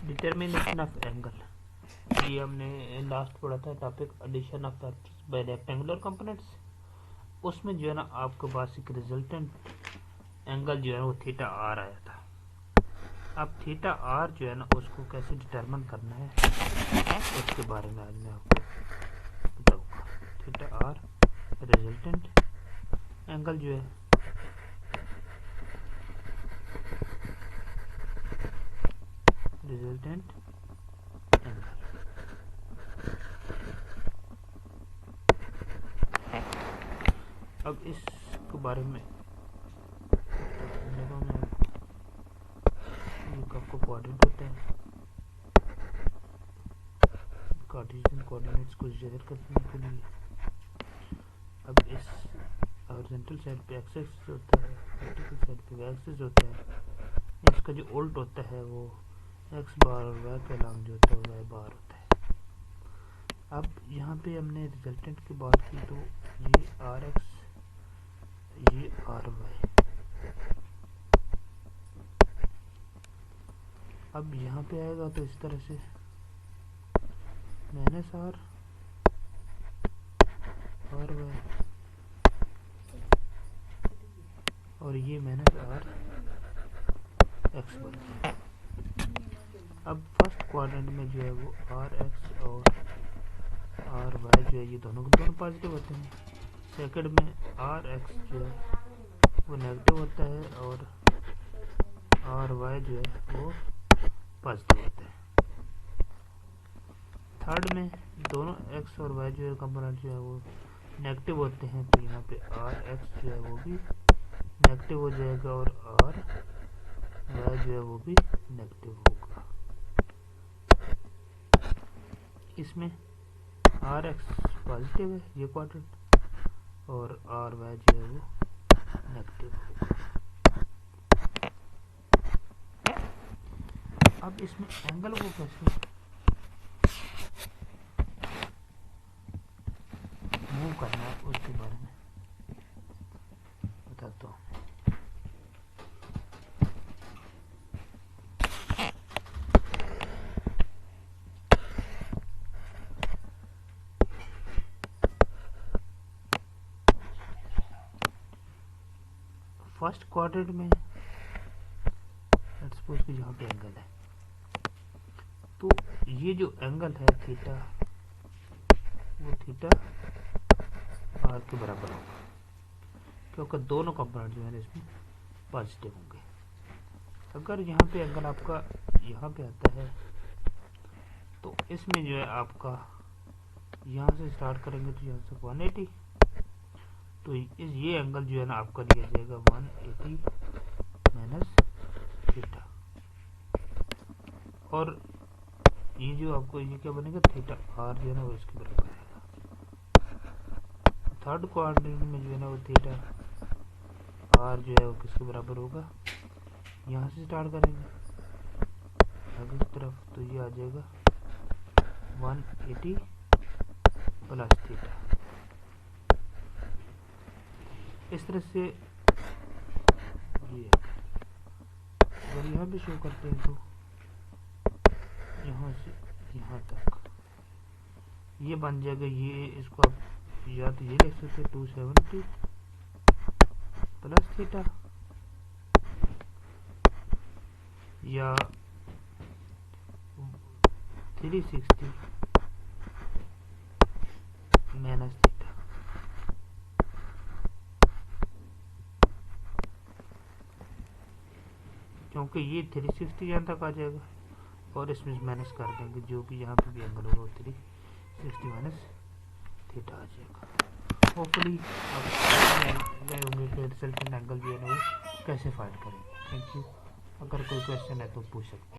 Determination of angle, ये हमने last पढ़ा था topic addition of factors by rectangular components. उसमें जो है ना आपके पास एक रिजल्टेंट एंगल जो है वो थीटा आर आया था। अब थीटा आर जो है ना उसको कैसे डिटरमिन करना है उसके बारे में आज मैं आपको बताऊंगा। थीटा आर रिजल्टेंट एंगल जो है रिजल्टेंट एंगल, अब इसके बारे में आपको कोऑर्डिनेट होते हैं, कार्टेशियन कोऑर्डिनेट्स को ज़ाहिर करने के लिए। अब इस हॉरिजॉन्टल साइड पे एक्स एक्सिस होता है, वर्टिकल साइड पे वाई एक्सिस होता है। इसका जो उल्ट होता है वो एक्स बार और वाई के अलावा जो होता है वाई बार होता है। अब यहाँ पे हमने रिजल्टेंट की बात की तो ये आर एक्स, ये आर वाई। अब यहाँ पे आएगा तो इस तरह से माइनस आर वाई और ये माइनस आर एक्स बन गया। अब फर्स्ट क्वाड्रेंट में जो है वो आर एक्स और आर वाई जो है ये दोनों पॉजिटिव होते हैं। सेकंड में आर एक्स जो है वो नेगेटिव होता है और आर वाई जो है वो पॉजिटिव होता है। थर्ड में दोनों एक्स और वाई जो है कंपोनेंट जो है वो नेगेटिव होते हैं, तो यहाँ पे आर एक्स जो है वो भी नेगेटिव हो जाएगा और आर वाई जो है वो भी नेगेटिव होगा। इसमें आर एक्स पॉजिटिव है ये क्वाड्रेंट और आर वाई जो है वो नेगेटिव होगा। अब इसमें एंगल को कैसे मूव करना है उसके बारे में बताता हूँ। फर्स्ट क्वाड्रेंट में लेट्स सपोज कि यहाँ पे एंगल है, तो ये जो एंगल है थीटा वो थीटा आर के बराबर होगा, क्योंकि दोनों कंपोनेंट जो है इसमें पॉजिटिव होंगे। अगर यहाँ पे एंगल आपका यहाँ पे आता है तो इसमें जो है आपका यहाँ से स्टार्ट करेंगे तो यहाँ से 180, तो ये एंगल जो है ना आपका दिया जाएगा 180 माइनस थीटा, और ये जो आपको ये क्या बनेगा थीटा आर जो है ना वो इसके बराबर आएगा। थर्ड क्वाड्रेंट में जो है ना वो थीटा आर जो है वो किसके बराबर होगा, यहाँ से स्टार्ट करेंगे आगे की तरफ तो ये आ जाएगा 180 प्लस थीटा। इस तरह से ये अगर यहाँ भी शो करते हैं तो यहाँ से यहाँ तक ये बन जाएगा। ये इसको आप या तो ये लिख सकते हैं 270 प्लस थीटा या 360 माइनस थीटा। क्योंकि ये 360 यहाँ तक आ जाएगा और इसमें माइनस कर देंगे जो भी यहाँ पे भी एंगल होगा 360 माइनस थीटा आ जाएगा। होपफुली आप गए होंगे कि रिजल्टेंट एंगल जो है ना वो कैसे फाइंड करेंगे। Thank you. अगर कोई क्वेश्चन है तो पूछ सकते हैं।